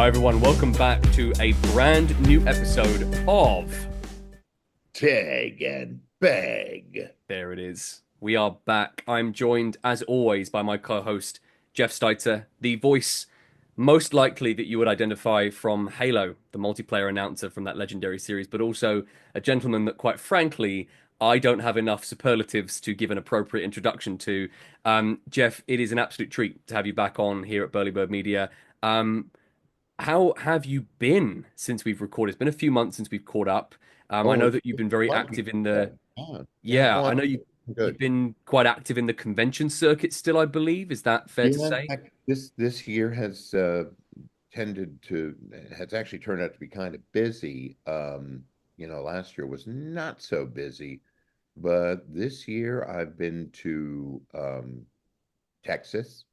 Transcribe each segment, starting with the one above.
Hi, everyone. Welcome back to a brand new episode of Tag and bag. There It Is. We are back. I'm joined, as always, by my co host, Jeff Steitzer, the voice most likely that you would identify from Halo, the multiplayer announcer from that legendary series, but also a gentleman that, quite frankly, I don't have enough superlatives to give an appropriate introduction to. Jeff, it is an absolute treat to have you back on here at Burly Bird Media. Um, how have you been since we've recorded? It's been a few months since we've caught up. I Oh, know it's that you've been very like active in the yeah. yeah, Oh, I I'm know you've good. been quite active in the convention circuit still, I believe. Is that fair to Yeah, in say? fact, this year has actually turned out to be kind of busy. Last year was not so busy, but this year I've been to Texas,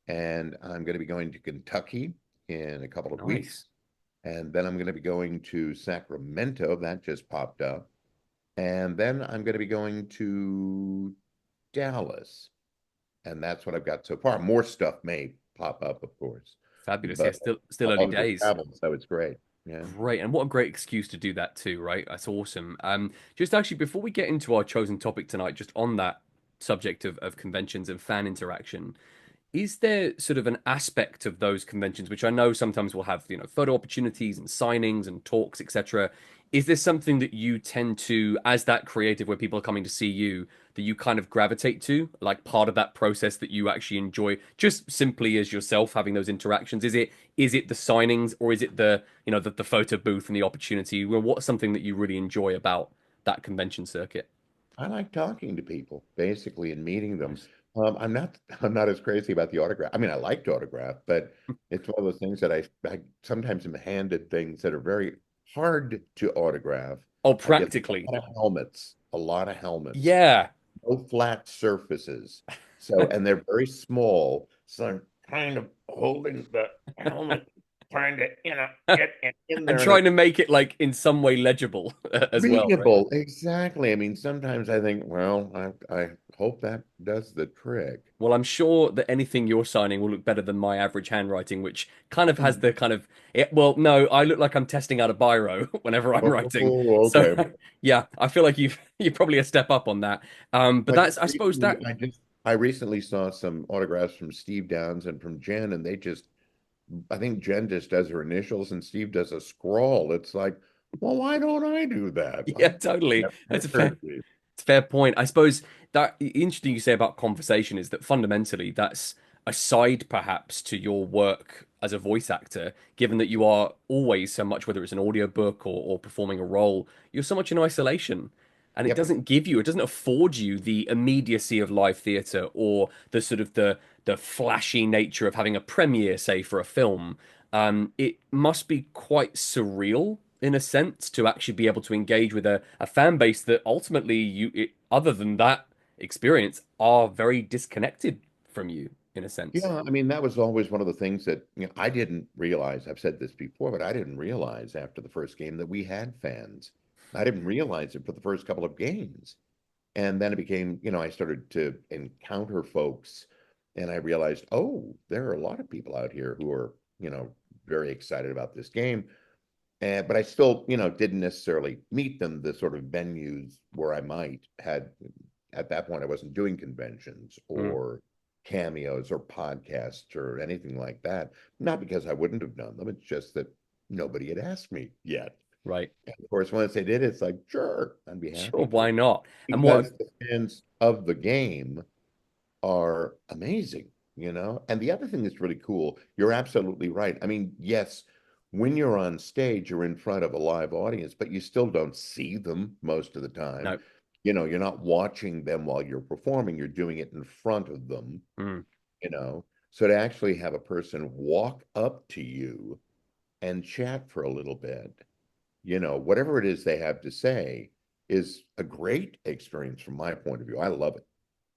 and I'm going to be going to Kentucky in a couple of Nice. weeks, and then I'm going to be going to Sacramento. That just popped up. And then I'm going to be going to Dallas. And that's what I've got so far. More stuff may pop up, of course, Fabulous. Yeah, but still I early love to days. travel, so it's great. Yeah. Great. And what a great excuse to do that too, right? That's awesome. Just actually before we get into our chosen topic tonight, just on that subject of conventions and fan interaction, is there sort of an aspect of those conventions which I know sometimes will have photo opportunities and signings and talks, etc. Is there something that you tend to, as that creative where people are coming to see you, that you kind of gravitate to, like part of that process that you actually enjoy just simply as yourself having those interactions? Is it the signings, or is it the photo booth and the opportunity? Well, what's something that you really enjoy about that convention circuit? I like talking to people basically and meeting them. Nice. I'm not I'm not as crazy about the autograph. I mean, I like to autograph, but it's one of those things that I sometimes am handed things that are very hard to autograph. Oh, I get practically. a lot of helmets, Yeah. no flat surfaces. So, and they're very small. So I'm kind of holding the helmet, trying to, get it in And there. And trying it's to make it like in some way legible as well, right? readable. Exactly. I mean, sometimes I think, well, I hope that does the trick. Well, I'm sure that anything you're signing will look better than my average handwriting, which kind of has the kind of well, no, I look like I'm testing out a biro whenever I'm writing. Oh, So okay. yeah, I feel like you're probably a step up on that. But Like that's I suppose recently, that I recently saw some autographs from Steve Downs and from Jen, and I think Jen just does her initials and Steve does a scrawl. It's like, well, why don't I do that? yeah, totally. Never That's a occurred to me. it's a fair point. I suppose that interesting you say about conversation is that fundamentally that's aside perhaps to your work as a voice actor, given that you are always so much, whether it's an audiobook or performing a role, you're so much in isolation. And Yep. it doesn't afford you the immediacy of live theatre or the sort of the flashy nature of having a premiere, say, for a film. It must be quite surreal in a sense to actually be able to engage with a fan base that ultimately other than that experience are very disconnected from you in a sense. Yeah, I mean, that was always one of the things that, I didn't realize. I've said this before, but I didn't realize after the first game that we had fans. I didn't realize it for the first couple of games. And then it became, I started to encounter folks and I realized, oh, there are a lot of people out here who are, very excited about this game. But I still, didn't necessarily meet them, the sort of venues where I might had at that point I wasn't doing conventions Mm, or cameos or podcasts or anything like that. Not because I wouldn't have done them. It's just that nobody had asked me yet. right. And of course, once they did, it's like, sure, I'd be Sure, happy why to. not? And what Because the fans of the game are amazing, And the other thing that's really cool, you're absolutely right. I mean, yes, when you're on stage, you're in front of a live audience, but you still don't see them most of the time. no. You're not watching them while you're performing, you're doing it in front of them, Mm. you know. So to actually have a person walk up to you and chat for a little bit, whatever it is they have to say is a great experience from my point of view. I love it.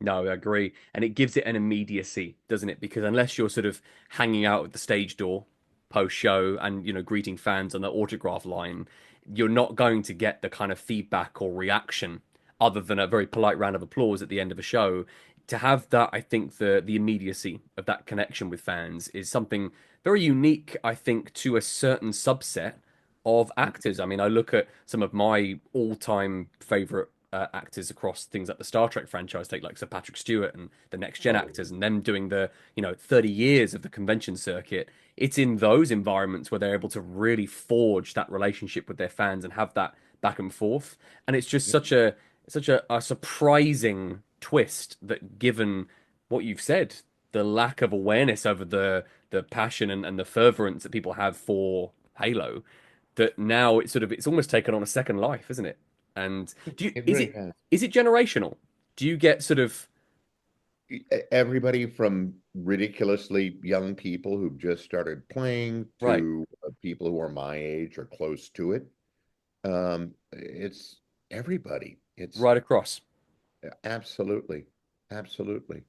No, I agree. And it gives it an immediacy, doesn't it? Because unless you're sort of hanging out at the stage door post show and, greeting fans on the autograph line, you're not going to get the kind of feedback or reaction other than a very polite round of applause at the end of a show. To have that, I think the immediacy of that connection with fans is something very unique, I think, to a certain subset of actors. I mean, I look at some of my all-time favorite actors across things like the Star Trek franchise, take like Sir Patrick Stewart and the next gen Oh, actors, and them doing the 30 years of the convention circuit. It's in those environments where they're able to really forge that relationship with their fans and have that back and forth. And it's just yeah. such a surprising twist that, given what you've said, the lack of awareness over the passion and the fervorance that people have for Halo, that now it's almost taken on a second life, isn't it? And do you It really has. is it generational? Do you get sort of Everybody from ridiculously young people who've just started playing right to people who are my age or close to it. It's everybody. It's right across? absolutely, absolutely.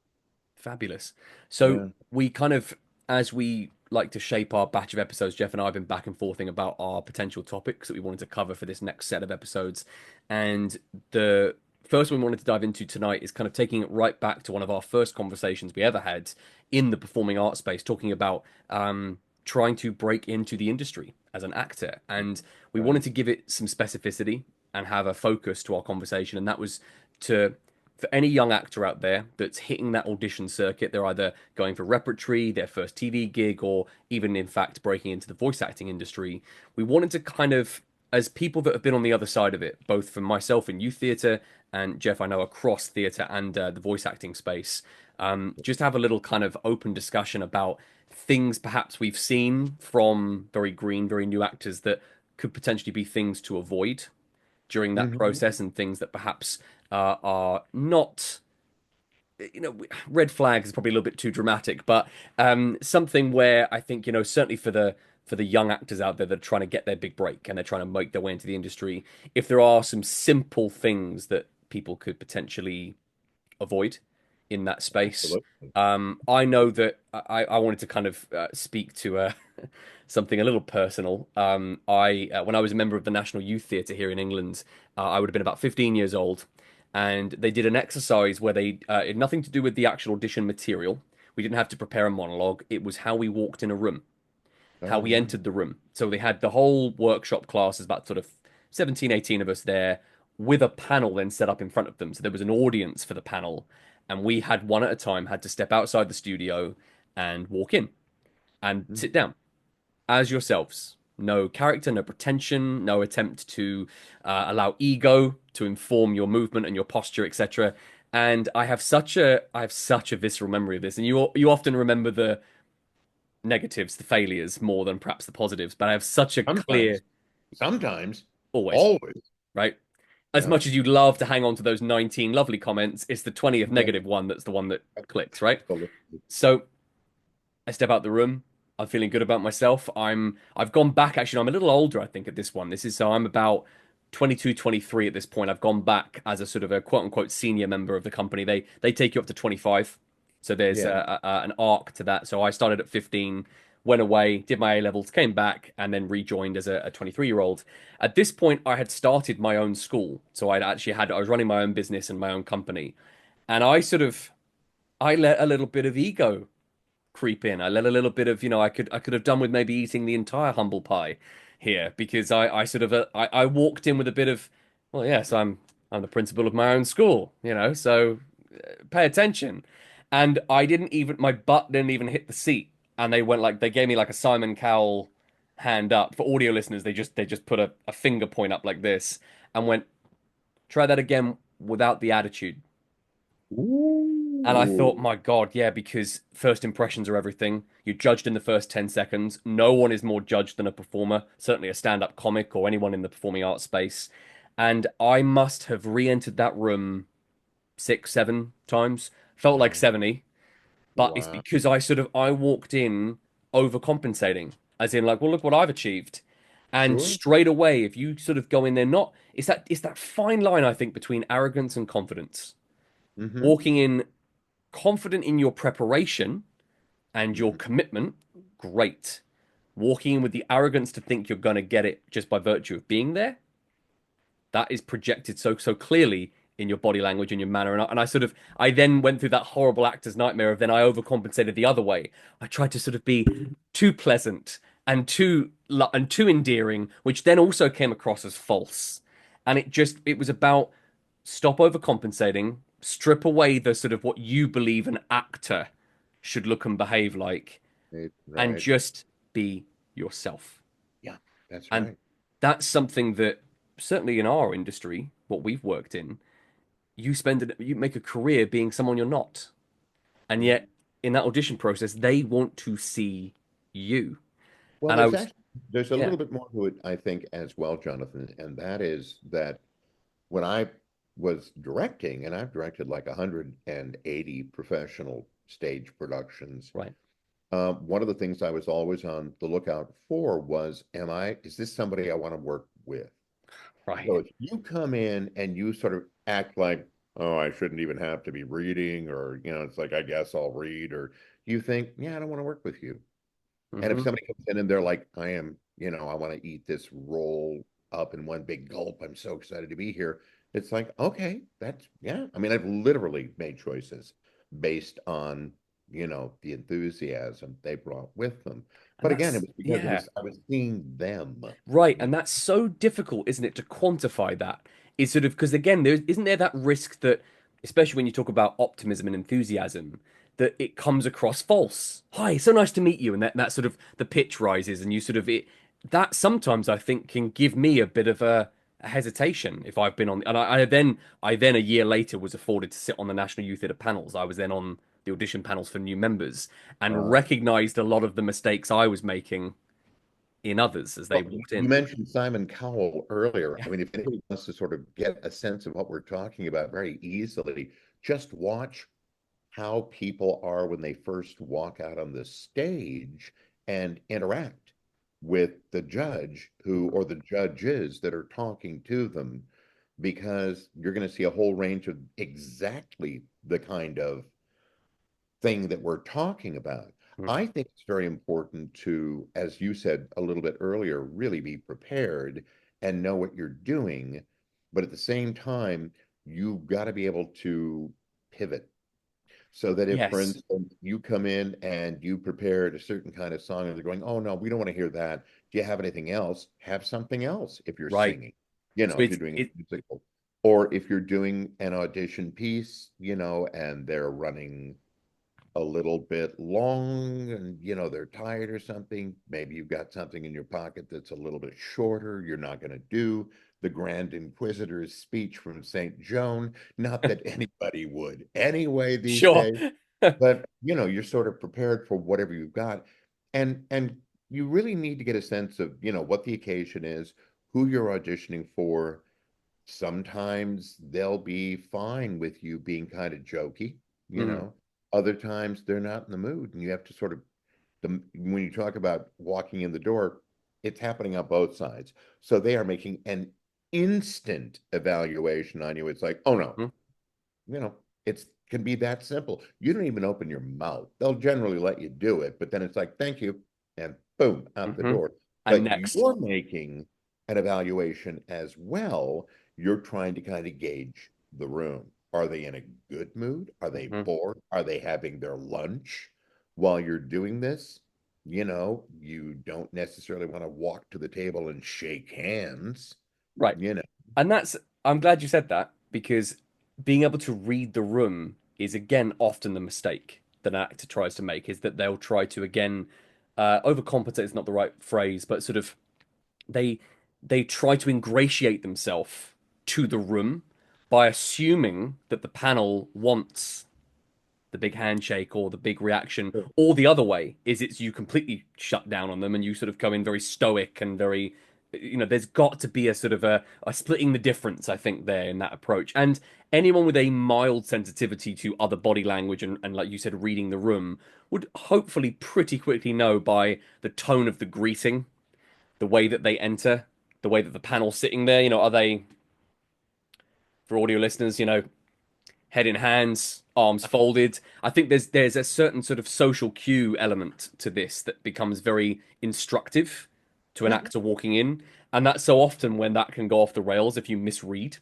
Fabulous. So Yeah. we kind of, as we like to shape our batch of episodes, Jeff and I have been back and forthing about our potential topics that we wanted to cover for this next set of episodes. And the first one we wanted to dive into tonight is kind of taking it right back to one of our first conversations we ever had in the performing arts space, talking about trying to break into the industry as an actor. And we Right. wanted to give it some specificity and have a focus to our conversation. And that was to for any young actor out there that's hitting that audition circuit, they're either going for repertory, their first TV gig, or even in fact breaking into the voice acting industry. We wanted to kind of, as people that have been on the other side of it, both from myself in youth theatre and Jeff, I know across theatre and the voice acting space, just have a little kind of open discussion about things perhaps we've seen from very green, very new actors that could potentially be things to avoid during that Hmm. process, and things that perhaps are not, red flags is probably a little bit too dramatic, but something where I think, certainly for the young actors out there that are trying to get their big break and they're trying to make their way into the industry, if there are some simple things that people could potentially avoid in that space. Absolutely. I know that I wanted to kind of speak to something a little personal. I When I was a member of the National Youth Theatre here in England, I would have been about 15 years old, and they did an exercise where they it had nothing to do with the actual audition material. We didn't have to prepare a monologue. It was how we walked in a room, how Oh, we yeah. entered the room. So they had the whole workshop class, is about sort of 17, 18 of us there, with a panel then set up in front of them. So there was an audience for the panel, and we had one at a time had to step outside the studio and walk in and Mhm. sit down as yourselves. No character, no pretension, no attempt to allow ego to inform your movement and your posture, etc. And I have such a visceral memory of this. And you often remember the negatives, the failures, more than perhaps the positives. But I have such a clear, Sometimes, sometimes, always, always. right? As Yeah. much as you'd love to hang on to those 19 lovely comments, it's the 20th Yeah. negative one that's the one that clicks, right? Absolutely. So I step out the room. I'm feeling good about myself. I've gone back actually. I'm a little older, I think, at this one. I'm about 22, 23 at this point. I've gone back as a sort of a quote unquote senior member of the company. They take you up to 25. So there's Yeah. an arc to that. So I started at 15, went away, did my A levels, came back, and then rejoined as a 23-year-old. At this point, I had started my own school. So I was running my own business and my own company. And I let a little bit of ego creep in. I let a little bit of, I could have done with maybe eating the entire humble pie here, because I sort of I walked in with a bit of, well, yes, I'm the principal of my own school, so pay attention. And I didn't even my butt didn't even hit the seat, and they gave me like a Simon Cowell hand up. For audio listeners, they just put a finger point up like this and went, try that again without the attitude. And I thought, Ooh. my God, yeah, because first impressions are everything. You're judged in the first 10 seconds. No one is more judged than a performer, certainly a stand-up comic or anyone in the performing arts space. And I must have re-entered that room 6, 7 times. Felt like Wow. 70, but it's Wow. because I walked in overcompensating, as in like, well, look what I've achieved. And Sure. straight away, if you sort of go in there, not it's that fine line, I think, between arrogance and confidence. Hmm. Walking in confident in your preparation and your Hmm. commitment, great. Walking in with the arrogance to think you're going to get it just by virtue of being there, that is projected so clearly in your body language and your manner. And I sort of, I then went through that horrible actor's nightmare of then I overcompensated the other way. I tried to sort of be too pleasant and too endearing, which then also came across as false. And it was about stop overcompensating, strip away the sort of what you believe an actor should look and behave like, Right, and right. just be yourself. Yeah, that's And right. that's something that certainly in our industry, what we've worked in, you make a career being someone you're not. And Yeah. yet in that audition process, they want to see you. Well, And I was, there's a yeah, little bit more to it, I think, as well, Jonathan, and that is that when I was directing, and I've directed like 180 professional stage productions, right, one of the things I was always on the lookout for was, is this somebody I want to work with? right. So if you come in and you sort of act like, oh, I shouldn't even have to be reading, or, it's like, I guess I'll read, or you think, yeah, I don't want to work with you. And if Hmm. somebody comes in and they're like, I want to eat this roll up in one big gulp. I'm so excited to be here. It's like, okay, yeah. I mean, I've literally made choices based on, the enthusiasm they brought with them. And But again, it that's, was because yeah. I was seeing them. Right, You and that's so difficult, isn't it, to quantify that? Is sort of because again, there isn't there that risk that, especially when you talk about optimism and enthusiasm, that it comes across false. Hi, so nice to meet you, and that sort of the pitch rises, and you sort of it that sometimes I think can give me a bit of a hesitation if I've been on, and I then a year later was afforded to sit on the National Youth Theatre panels. I was then on the audition panels for new members and uh, recognized a lot of the mistakes I was making in others as they Well, walked you in. mentioned Simon Cowell earlier. Yeah. I mean, if anybody wants to sort of get a sense of what we're talking about very easily, just watch how people are when they first walk out on the stage and interact with the judge or the judges that are talking to them, because you're going to see a whole range of exactly the kind of thing that we're talking about. Mm. I think it's very important to, as you said a little bit earlier, really be prepared and know what you're doing. But at the same time, you've got to be able to pivot. So that if, for Yes. instance, you come in and you prepared a certain kind of song and they're going, oh, no, we don't want to hear that. Do you have anything else? Have something else if you're Right. singing, So if you're doing a musical. Or if you're doing an audition piece, and they're running a little bit long and they're tired or something, maybe you've got something in your pocket that's a little bit shorter. You're not going to do the Grand Inquisitor's speech from St. Joan, not that anybody would anyway these sure. days, but you're sort of prepared for whatever you've got. And you really need to get a sense of what the occasion is, who you're auditioning for. Sometimes they'll be fine with you being kind of jokey, you Mm, know. Other times they're not in the mood, and you have to sort of when you talk about walking in the door, it's happening on both sides. So they are making an instant evaluation on you. It's like, oh no, mm, you know, it's can be that simple. You don't even open your mouth. They'll generally let you do it, but then it's like, thank you, and boom, out the hmm. door. And But next. you're making an evaluation as well. You're trying to kind of gauge the room. Are they in a good mood? Are they Hmm. bored? Are they having their lunch while you're doing this? You don't necessarily want to walk to the table and shake hands, Right. you know. And I'm glad you said that because being able to read the room is again often the mistake that an actor tries to make is that they'll try to again overcompensate is not the right phrase, but sort of they they try to ingratiate themselves to the room by assuming that the panel wants the big handshake or the big reaction, or the other way is it's you completely shut down on them and you sort of come in very stoic and very, there's got to be a sort of a splitting the difference, I think, there in that approach. And anyone with a mild sensitivity to other body language and like you said, reading the room would hopefully pretty quickly know by the tone of the greeting, the way that they enter, the way that the panel's sitting there, are they, for audio listeners, head in hands, arms folded. I think there's a certain sort of social cue element to this that becomes very instructive to an Yeah, actor walking in, and that's so often when that can go off the rails if you misread.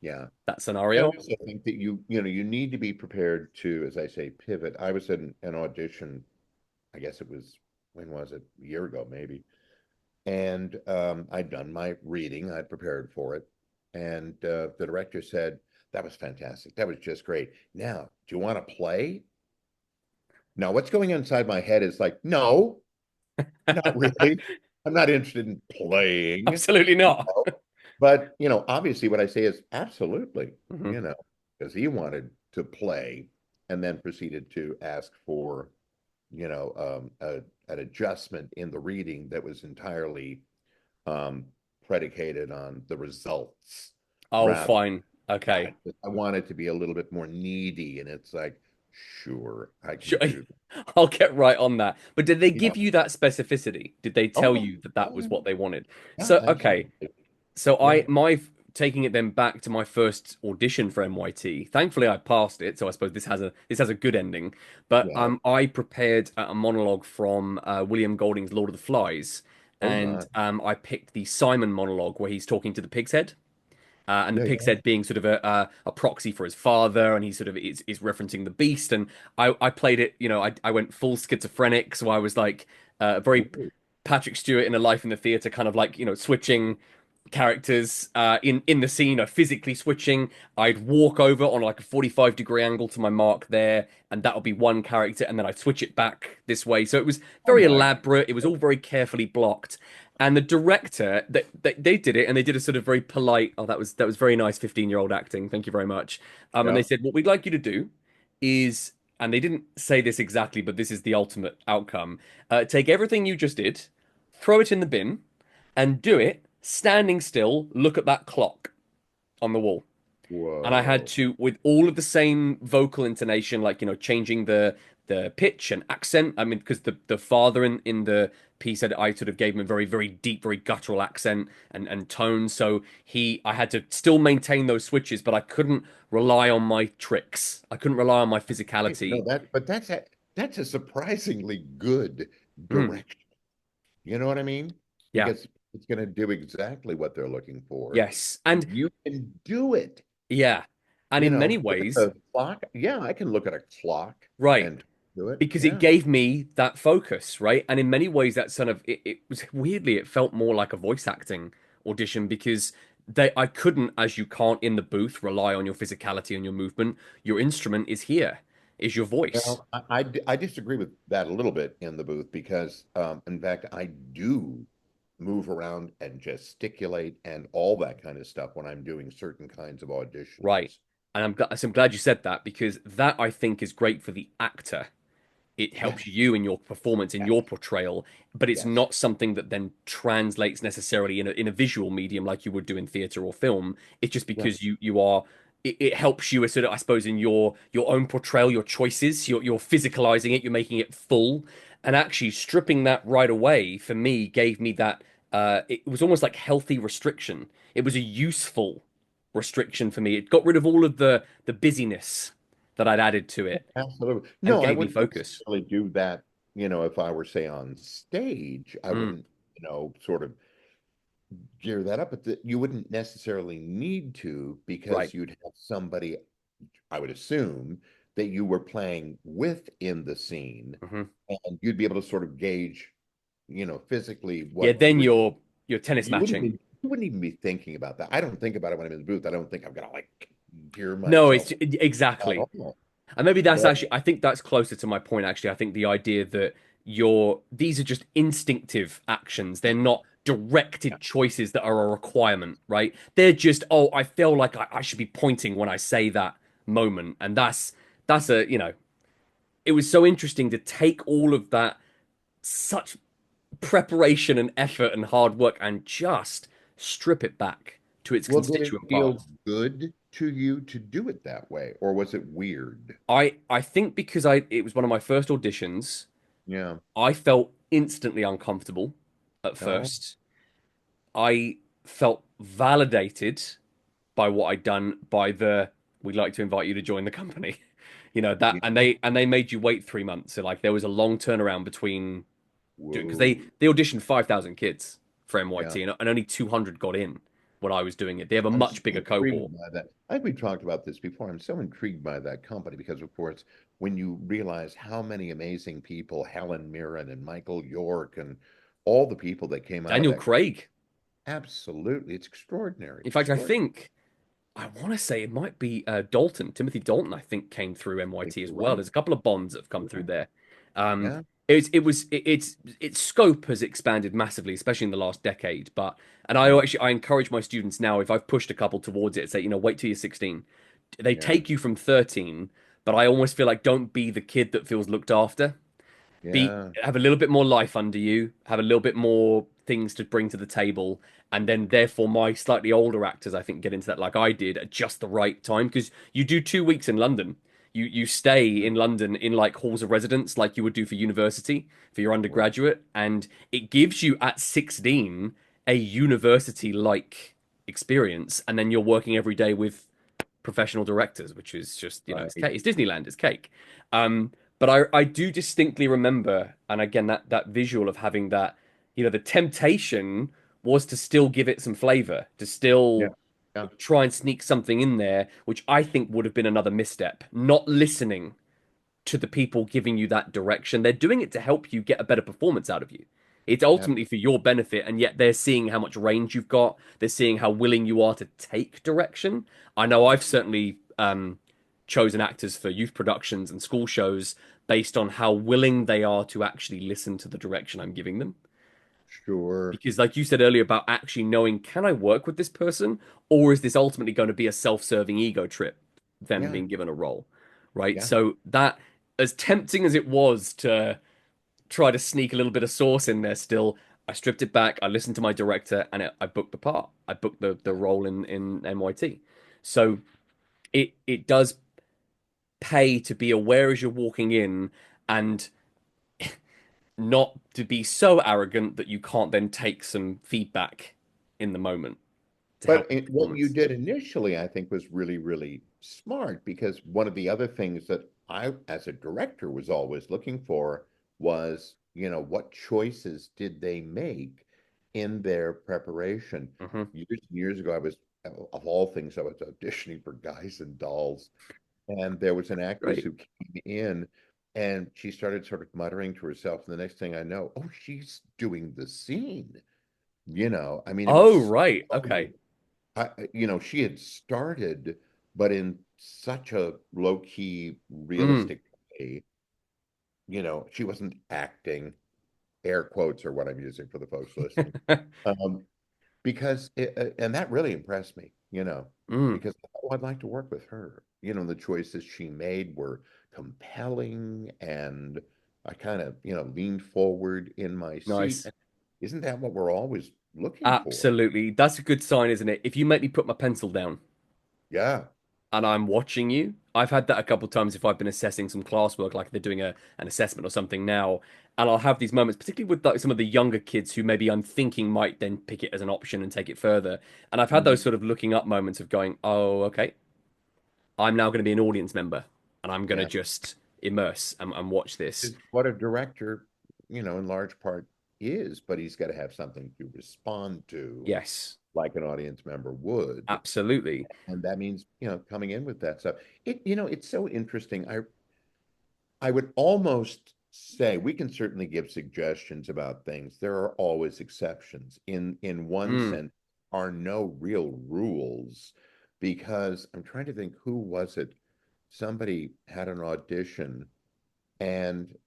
Yeah. that I scenario. also think that you need to be prepared to, as I say, pivot. I was in an audition, I guess it was, when was it? A year ago, maybe. And I'd done my reading, I'd prepared for it. And the director said, that was fantastic. That was just great. Now, do you want to play? Now, what's going on inside my head is like, no, not really. I'm not interested in playing, Absolutely you not. know. But, obviously what I say is absolutely, Mhm. because he wanted to play and then proceeded to ask for, an adjustment in the reading that was entirely um, predicated on the results Oh, rather. fine. I, Okay. I want it to be a little bit more needy, and it's like, sure, I can Sure. do I'll get right on that. But did they that. Yeah. give you that specificity? Did they Oh tell yeah. you that that Oh was yeah. what they wanted? Yeah, So, okay. absolutely. So Yeah. taking it then back to my first audition for NYT. Thankfully, I passed it, so I suppose this has a good ending. But Yeah. I prepared a monologue from William Golding's Lord of the Flies, Oh and my. I picked the Simon monologue where he's talking to the pig's head. And the Yeah, pig's yeah. head being sort of a proxy for his father, and he sort of is referencing the beast. And I played it, I went full schizophrenic, so I was like very Ooh. Patrick Stewart in A Life in the Theatre, kind of like switching characters in the scene are physically switching. I'd walk over on like a 45-degree angle to my mark there, and that would be one character, and then I'd switch it back this way. So it was Oh very my. elaborate. It was all very carefully blocked. And the director, they did it, and they did a sort of very polite. Oh, that was very nice, 15-year-old acting. Thank you very much. And they Yeah. said, what we'd like you to do is, and they didn't say this exactly, but this is the ultimate outcome. Take everything you just did, throw it in the bin, and do it standing still. Look at that clock on the wall. And I had Whoa. to, with all of the same vocal intonation, like changing the pitch and accent. I mean, because the father in the piece said I sort of gave him a very very deep, very guttural accent and tone. So I had to still maintain those switches, but I couldn't rely on my tricks. I couldn't rely on my No, physicality. that's a surprisingly good Mm, direction. You know what I mean? yeah. Because it's going to do exactly what they're looking for. Yes. And You can do it. yeah. And in many Look at ways, the clock. Yeah, I can look at a clock right. and do it. Because it Yeah. gave me that focus, right? And in many ways, that sort of it was weirdly, it felt more like a voice acting audition because I couldn't, as you can't in the booth, rely on your physicality and your movement. Your instrument is here, is your voice. Well, I disagree with that a little bit in the booth because, in fact, I do move around and gesticulate and all that kind of stuff when I'm doing certain kinds of Right. auditions. And I'm glad you said that because that I think is great for the actor. It Yes, helps you in your performance, in yes, your portrayal, but it's yes. not something that then translates necessarily in a visual medium like you would do in theater or film. It's just Right. because you are it helps you sort of, I suppose, in your own portrayal, your choices, you're physicalizing it, you're making it full, and actually stripping that right away for me gave me that it was almost like healthy restriction. It was a useful restriction for me. It got rid of all of the busyness that I'd added to it Absolutely. and No, I gave me wouldn't focus. necessarily do that, if I were, say, on stage, I Mm, wouldn't, sort of gear that up, but you wouldn't necessarily need to right. because you'd have somebody, I would assume, that you were playing with in the scene, Hmm. and you'd be able to sort of gauge, physically Yeah, what then you're tennis matching. you wouldn't even be thinking about that. I don't think about it when I'm in the booth. I don't think I'm gonna like gear No, myself it's at exactly. all. And maybe that's But actually, I think that's closer to my point, actually. I think the idea that these are just instinctive actions. They're not yeah, directed choices that are a requirement, right? They're just, oh, I feel like I should be pointing when I say that moment. And that's it was so interesting to take all of that, such preparation and effort and hard work and just strip it back to its well, did it constituent feel parts. good to you to do it that way, or was it weird? I think because it was one of my first auditions, Yeah. I felt instantly uncomfortable at Oh, first. I felt validated by what I'd done by we'd like to invite you to join the company. That yeah. and they made you wait 3 months. So like there was a long turnaround between because they Whoa. they auditioned 5,000 kids for Yeah. MYT and only 200 got in. when I was doing it. They have a I'm so much bigger cohort. intrigued by that. I think we talked about this before. I'm so intrigued by that company because, of course, when you realize how many amazing people, Helen Mirren and Michael York and all the people that came out of Daniel that, Craig. absolutely, it's extraordinary, In fact, I extraordinary. think I want to say it might be Dalton, Timothy Dalton. I think came through I think MIT as you're well. right. There's a couple of bonds that have come You're through right. there. Yeah, Its scope has expanded massively, especially in the last decade. But and yeah, I encourage my students now, if I've pushed a couple towards it, say, wait till you're 16. They yeah, take you from 13, but I almost feel like don't be the kid that feels looked after. Be yeah, have a little bit more life under you, have a little bit more things to bring to the table, and then therefore my slightly older actors I think get into that like I did at just the right time because you do 2 weeks in London. You stay yeah. in London in like halls of residence like you would do for university for your Right, undergraduate, and it gives you at 16 a university like experience, and then you're working every day with professional directors, which is just it's right. cake. It's Disneyland. It's cake. But I do distinctly remember, and again that visual of having that, the temptation was to still give it some flavor, to Yeah, still yeah, try and sneak something in there, which I think would have been another misstep. Not listening to the people giving you that direction. They're doing it to help you get a better performance out of you. It's yeah. ultimately for your benefit, and yet they're seeing how much range you've got. They're seeing how willing you are to take direction. I know I've certainly chosen actors for youth productions and school shows based on how willing they are to actually listen to the direction I'm giving them. Sure. Because, like you said earlier, about actually knowing, can I work with this person, or is this ultimately going to be a self-serving ego trip, them Yeah, being given a role, right? yeah, So that, as tempting as it was to try to sneak a little bit of sauce in there, still, I stripped it back. I listened to my director, and I booked the part. I booked the yeah. role in NYT. So it does pay to be aware as you're walking in, and not to be so arrogant that you can't then take some feedback in the moment to help But your what you performance. did initially, I think, was really, really smart because one of the other things that I, as a director, was always looking for was, what choices did they make in their preparation? Hmm. Years and years ago, of all things, I was auditioning for Guys and Dolls, and there was an actress Great. who came in and she started sort of muttering to herself. And the next thing I know, oh, she's doing the scene. I mean, it Oh, was right. Okay. she had started, but in such a low-key, Mm. realistic way. She wasn't acting, air quotes are what I'm using for the folks listening. Um, and that really impressed me, Mm. because oh, I'd like to work with her. The choices she made were compelling, and I kind of, leaned forward in my seat. Nice. And isn't that what we're always looking for? Absolutely. That's a good sign, isn't it? If you make me put my pencil down Yeah. and I'm watching you, I've had that a couple of times if I've been assessing some classwork, like they're doing an assessment or something now, and I'll have these moments, particularly with like some of the younger kids who maybe I'm thinking might then pick it as an option and take it further. And I've had those Mhm. sort of looking up moments of going, oh, okay, I'm now going to be an audience member and I'm going to Yeah. just immerse and watch this. Is what a director, in large part is, but he's got to have something to respond to Yes, like an audience member would. absolutely. And that means, coming in with that stuff. It's so interesting. I would almost say we can certainly give suggestions about things. There are always exceptions. In one Mm. sense, are no real rules because I'm trying to think who was it? Somebody had an audition and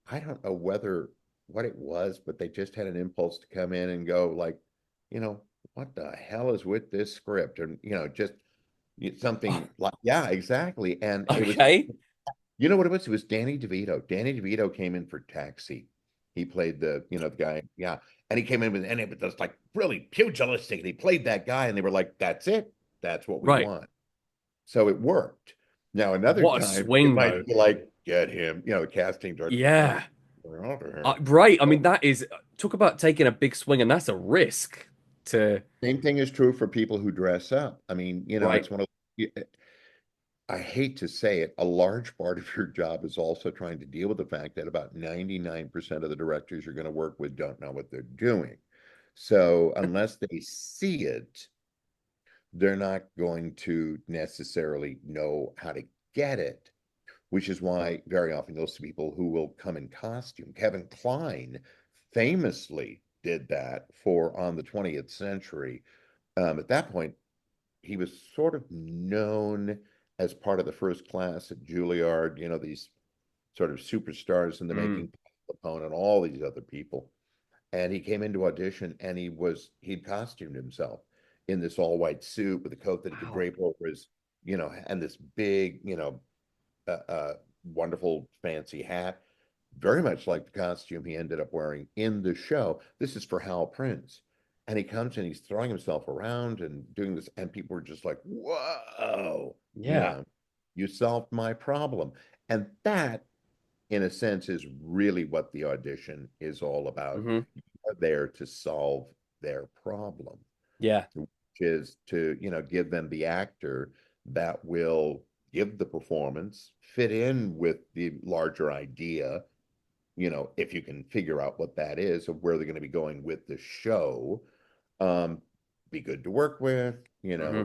I don't know whether what it was, but they just had an impulse to come in and go like, you know, what the hell is with this script? And just something like, yeah, exactly. And it was, Okay. what it was? It was Danny DeVito. Danny DeVito came in for Taxi. He played the guy, yeah. And he came in with, and it was just like really pugilistic. And he played that guy, and they were like, that's it. That's what we Right. want. So it worked. Now, another What a time, it swing, though. might be like, get him, the casting director, get him Yeah. out of here. Right. I mean, that is talk about taking a big swing, and that's a risk to. Same thing is true for people who dress up. I mean, Right. it's one of, I hate to say it, a large part of your job is also trying to deal with the fact that about 99% of the directors you're going to work with don't know what they're doing. So unless they see it, they're not going to necessarily know how to get it, which is why very often you'll see people who will come in costume. Kevin Kline famously did that for On the 20th Century. At that point, he was sort of known as part of the first class at Juilliard, these sort of superstars in the Mm. making, Capone and all these other people. And he came into audition and he'd costumed himself in this all white suit with a coat that he could Wow. drape over his, and this big, wonderful fancy hat, very much like the costume he ended up wearing in the show. This is for Hal Prince. And he comes and he's throwing himself around and doing this, and people were just like, whoa, Yeah. you solved my problem. And that, in a sense, is really what the audition is all about. Hmm. You are there to solve their problem, Yeah. which is to, give them the actor that will give the performance, fit in with the larger idea, if you can figure out what that is of where they're going to be going with the show, um, be good to work with, Hmm.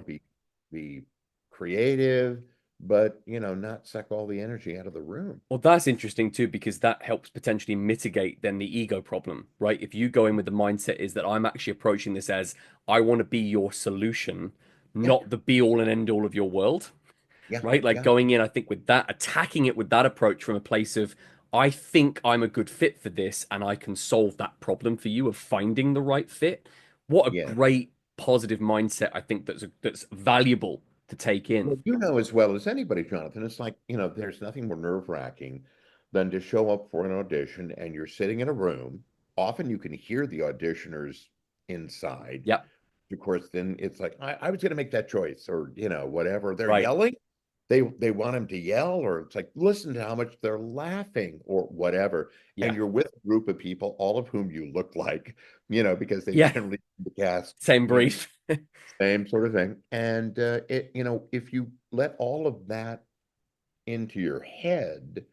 be creative, but not suck all the energy out of the room. Well, that's interesting too, because that helps potentially mitigate then the ego problem, right? If you go in with the mindset is that I'm actually approaching this as I want to be your solution, Yeah, not the be all and end all of your world, yeah, right? Like yeah, going in, I think with that, attacking it with that approach from a place of, I think I'm a good fit for this and I can solve that problem for you of finding the right fit. What a yeah. great positive mindset I think that's valuable to take in. Well, you know as well as anybody, Jonathan, it's like, there's nothing more nerve-wracking than to show up for an audition and you're sitting in a room. Often you can hear the auditioners inside. Yep. Of course, then it's like, I was going to make that choice, or, whatever. They're Right. yelling. They want him to yell, or it's like, listen to how much they're laughing, or whatever. And Yeah. you're with a group of people, all of whom you look like, because they Yeah. generally the cast, Same brief. same sort of thing. And if you let all of that into your head,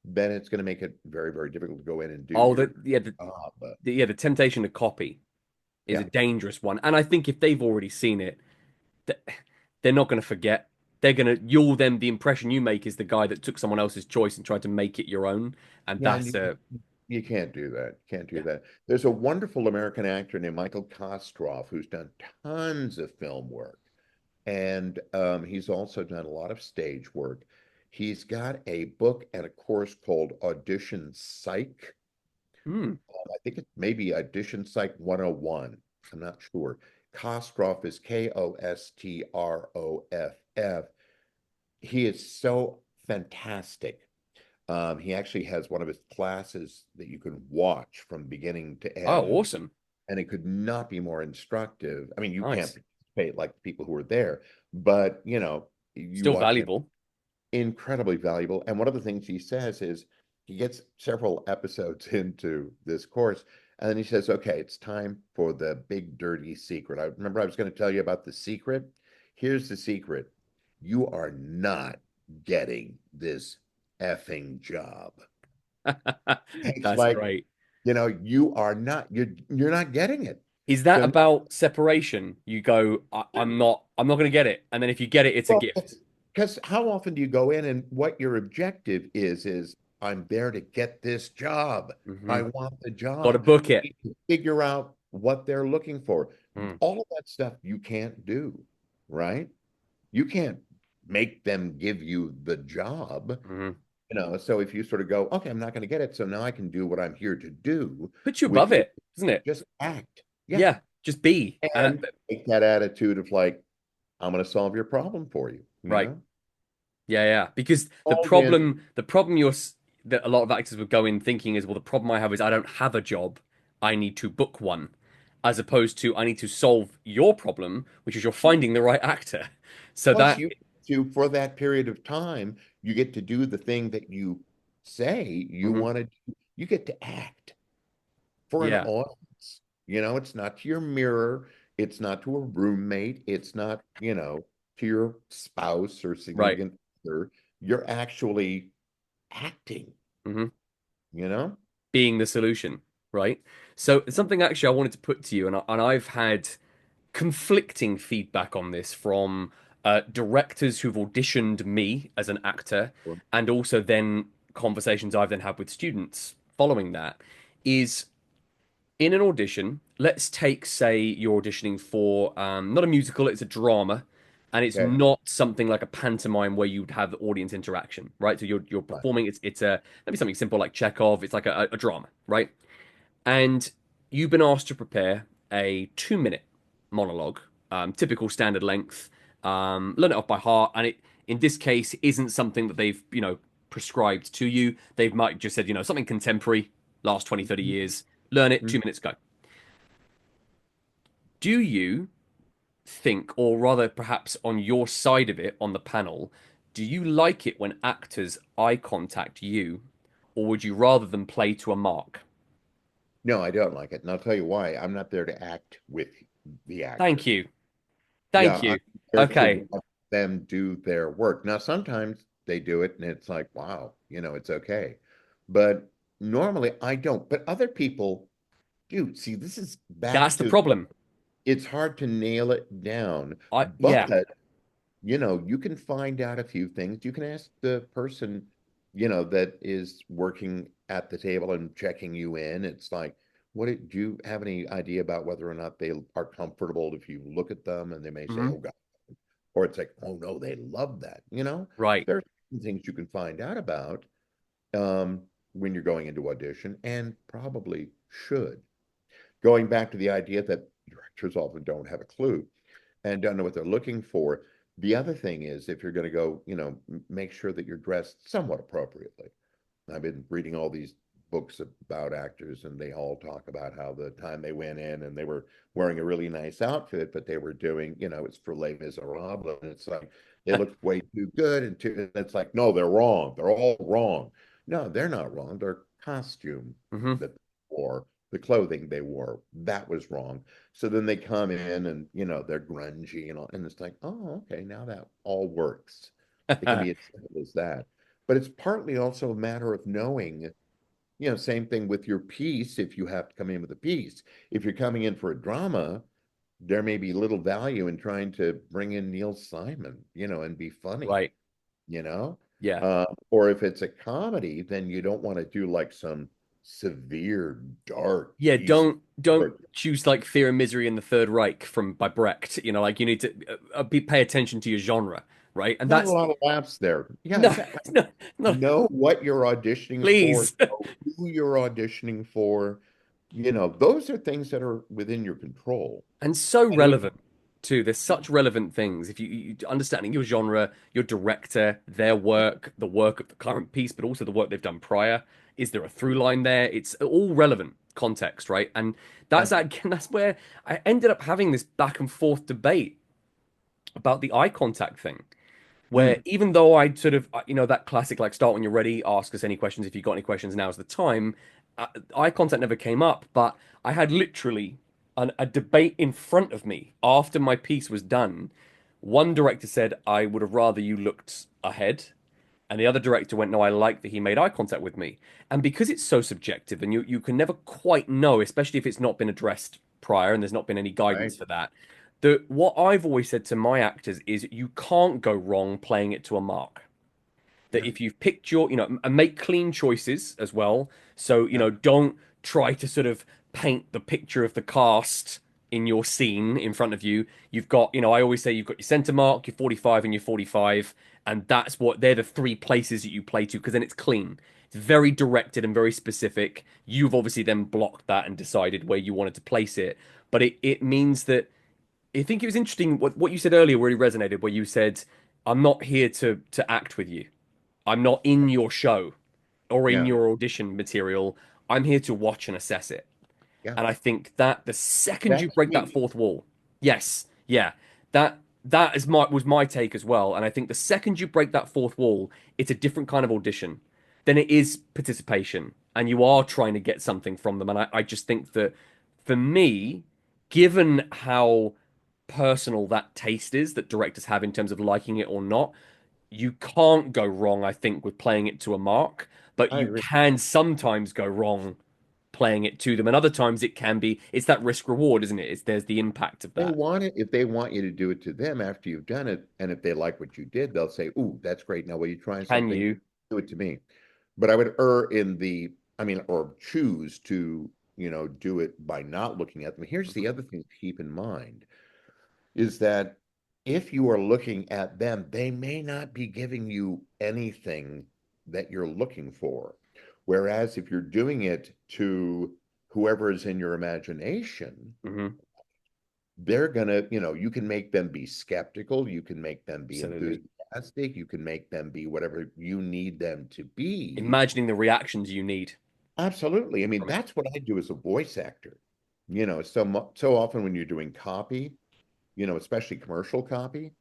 then it's going to make it very, very difficult to go in and do Oh, your yeah, job. the temptation to copy is a Yeah. dangerous one. And I think if they've already seen it, th- they're not going to forget. You'll then, the impression you make is the guy that took someone else's choice and tried to make it your own. And Yeah, and that's a, you can't do that. Can't do yeah. that. There's a wonderful American actor named Michael Kostroff who's done tons of film work, and he's also done a lot of stage work. He's got a book and a course called Audition Psych. Hmm. I think it may be Audition Psych 101. I'm not sure. Kostroff is Kostroff. He is so fantastic. He actually has one of his classes that you can watch from beginning to Oh, end, awesome. and it could not be more instructive. I mean, you can't Nice. participate like the people who are there, but you Still watch him, valuable. incredibly valuable. And one of the things he says is he gets several episodes into this course, and then he says, "Okay, it's time for the big dirty secret." I remember I was going to tell you about the secret. Here's the secret: you are not getting this effing job. It's That's like, great. you're not getting it. Is that So, about separation? You go, I'm not going to get it. And then if you get it, it's a well, gift. because how often do you go in and what your objective is I'm there to get this job. Hmm. I want the Got to job. book You it. need to figure out what they're looking for. Mm. All of that stuff you can't do, right? You can't make them give you the job. Hmm. So if you sort of go, okay, I'm not going to get it, so now I can do what I'm here to do, Puts you which above is it, doesn't it? just act. Yeah. Yeah, just be. And take that attitude of like, I'm going to solve your problem for you, Right. Yeah, yeah. Because the Called in. problem, the problem that a lot of actors would go in thinking is, well, the problem I have is I don't have a job. I need to book one, as opposed to I need to solve your problem, which is you're finding the right actor. So Plus, that, you for that period of time, you get to do the thing that you say you mhm, want to do. You get to act for an yeah, audience. It's not to your mirror, it's not to a roommate, it's not, to your spouse or right. significant other. You're actually acting, Hmm. you know? Being the solution, right? So something actually I wanted to put to you, and I've had conflicting feedback on this from directors who've auditioned me as an actor, and also then conversations I've then had with students following that. Is in an audition, let's take, say, you're auditioning for not a musical, it's a drama, and it's Okay. not something like a pantomime where you'd have audience interaction, right? So you're Right. performing. It's a maybe something simple like Chekhov. It's like a drama, right? And you've been asked to prepare a 2 minute monologue, typical standard length, learn it off by heart, and it in this case isn't something that they've prescribed to you. They might just said something contemporary, last 20, 30 years. Learn it, Mhm. 2 minutes go. Do you think, or rather perhaps on your side of it on the panel, do you like it when actors eye contact you, or would you rather them play to a mark? No, I don't like it. And I'll tell you why. I'm not there to act with the Thank actor. you. Yeah, Thank I'm you. there to Okay. watch them do their work. Now, sometimes they do it and it's like, wow, it's okay. But normally I don't. But other people do. See, this is back That's the to problem. it's hard to nail it down. But Yeah. you can find out a few things. You can ask the person, that is working at the table and checking you in. It's like, do you have any idea about whether or not they are comfortable if you look at them and they may say, Hmm. oh God, or it's like, oh no, they love that. Right. There are things you can find out about um, when you're going into audition and probably should. Going back to the idea that directors often don't have a clue and don't know what they're looking for. The other thing is if you're going to go, make sure that you're dressed somewhat appropriately. I've been reading all these books about actors, and they all talk about how the time they went in and they were wearing a really nice outfit, but they were doing, it's for Les Miserables. And it's like they looked way too good. And it's like, no, they're wrong. They're all wrong. No, they're not wrong. Their costume Hmm. that they wore, the clothing they wore, that was wrong. So then they come in and, they're grungy and all, and it's like, oh, okay, now that all works. It can be as simple as that. But it's partly also a matter of knowing, same thing with your piece. If you have to come in with a piece, if you're coming in for a drama, there may be little value in trying to bring in Neil Simon, and be funny, Right. you know? Yeah. Or if it's a comedy, then you don't want to do like some severe, dark Yeah. piece Don't of choose like Fear and Misery in the Third Reich from by Brecht. Like you need to pay attention to your genre, right? And not a that's lot of laughs there. Yeah, no, exactly. no, no. Know what you're auditioning for, Please. know who you're auditioning for. Those are things that are within your control. And so And relevant too. There's such relevant things. If you understanding your genre, your director, their work, the work of the current piece, but also the work they've done prior. Is there a through line there? It's all relevant context, right? And yeah, that's again, that's where I ended up having this back and forth debate about the eye contact thing where mm, even though I'd sort of, that classic, like, start when you're ready, ask us any questions. If you've got any questions, now's the time. Eye contact never came up, but I had literally a debate in front of me after my piece was done. One director said, I would have rather you looked ahead. And the other director went, no, I like that he made eye contact with me. And because it's so subjective and you can never quite know, especially if it's not been addressed prior and there's not been any right. guidance for that, what I've always said to my actors is you can't go wrong playing it to a mark. That Yeah, if you've picked and make clean choices as well. So, yeah, don't try to sort of paint the picture of the cast in your scene in front of you. You've got, I always say you've got your center mark, your 45 and your 45, and they're the three places that you play to because then it's clean. It's very directed and very specific. You've obviously then blocked that and decided where you wanted to place it. But it means that I think it was interesting what you said earlier really resonated, where you said, I'm not here to act with you. I'm not in your show or in yeah, your audition material. I'm here to watch and assess it. yeah. And I think that the second you That's break that me. fourth wall, yes, yeah, that is my was my take as well. And I think the second you break that fourth wall, it's a different kind of audition. Then it is participation, and you are trying to get something from them. And I just think that for me, given how personal that taste is that directors have in terms of liking it or not, you can't go wrong, I think, with playing it to a mark, but I you agree. can sometimes go wrong playing it to them, and other times it can be it's that risk reward, isn't it? It's there's the impact of They that. want it if they want you to do it to them after you've done it, and if they like what you did, they'll say, "Ooh, that's great. Now, will you try Can something? you? Do it to me." But I would err in I mean, or choose to, do it by not looking at them. Here's the other thing to keep in mind is that if you are looking at them, they may not be giving you anything that you're looking for. Whereas if you're doing it to whoever is in your imagination, Hmm. they're gonna, you can make them be skeptical, you can make them be Absolutely. enthusiastic, you can make them be whatever you need them to be. Imagining the reactions you need Absolutely. I mean, from it. that's what I do as a voice actor. So often when you're doing copy, especially commercial copy,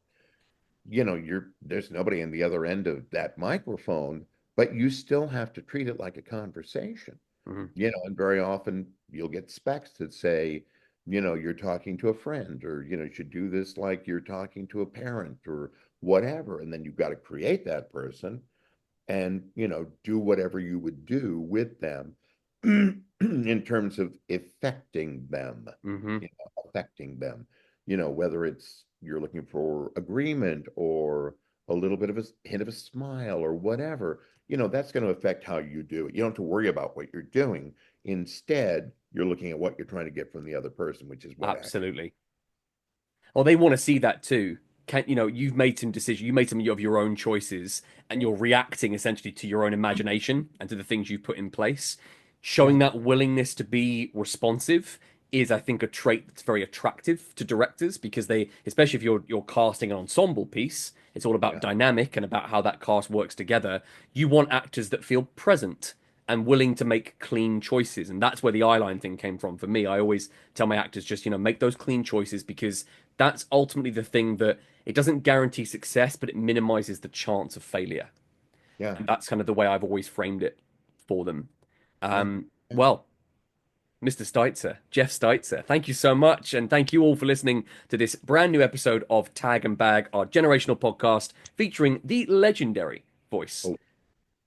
there's nobody on the other end of that microphone, but you still have to treat it like a conversation. Hmm. And very often you'll get specs that say, you're talking to a friend, or, you should do this like you're talking to a parent or whatever. And then you've got to create that person and, do whatever you would do with them in terms of affecting them, Hmm. affecting them, whether it's you're looking for agreement or a little bit of a hint of a smile or whatever, that's going to affect how you do it. You don't have to worry about what you're doing. Instead, you're looking at what you're trying to get from the other person, which is what acting. Absolutely. Well, they want to see that too. Can you've made some decisions, you made some of your own choices, and you're reacting essentially to your own imagination and to the things you've put in place. Yeah, Showing that willingness to be responsive is, I think, a trait that's very attractive to directors because they, especially if you're casting an ensemble piece, it's all about yeah, dynamic and about how that cast works together. You want actors that feel present and willing to make clean choices, and that's where the eyeline thing came from for me. I always tell my actors just make those clean choices because that's ultimately the thing that it doesn't guarantee success, but it minimizes the chance of failure. yeah, And that's kind of the way I've always framed it for them. yeah, yeah. Well, Mr. Steitzer, Jeff Steitzer, thank you so much. And thank you all for listening to this brand new episode of Tag and Bag, our generational podcast featuring the legendary voice, Oh,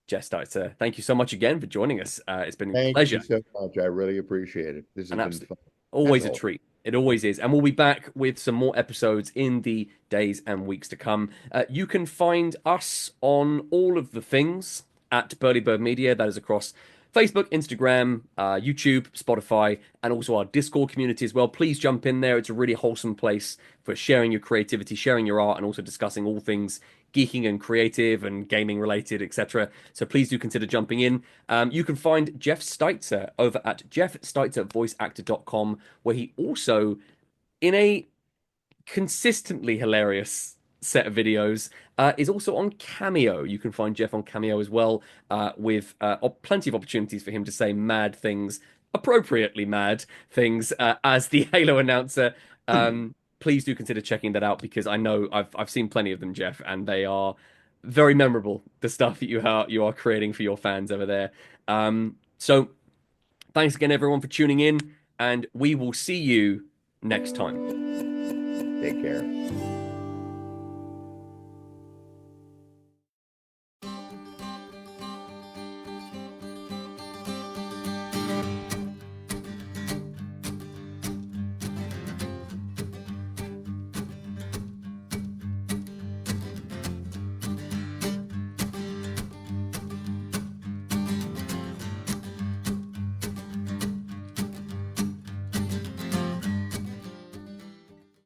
Jeff Steitzer. Thank you so much again for joining us. It's been a thank you pleasure. so much. I really appreciate it. This has An been absolute, fun, as always a always. treat. It always is. And we'll be back with some more episodes in the days and weeks to come. You can find us on all of the things at Burly Bird Media. That is across Facebook, Instagram, YouTube, Spotify, and also our Discord community as well. Please jump in there. It's a really wholesome place for sharing your creativity, sharing your art, and also discussing all things geeking and creative and gaming related, etc. So please do consider jumping in. You can find Jeff Steitzer over at jeffsteitzervoiceactor.com, where he also, in a consistently hilarious set of videos, is also on Cameo. You can find Jeff on Cameo as well, with plenty of opportunities for him to say mad things, appropriately mad things, as the Halo announcer. Please do consider checking that out because I know I've seen plenty of them, Jeff, and they are very memorable. The stuff that you are creating for your fans over there. So thanks again, everyone, for tuning in, and we will see you next time. Take care.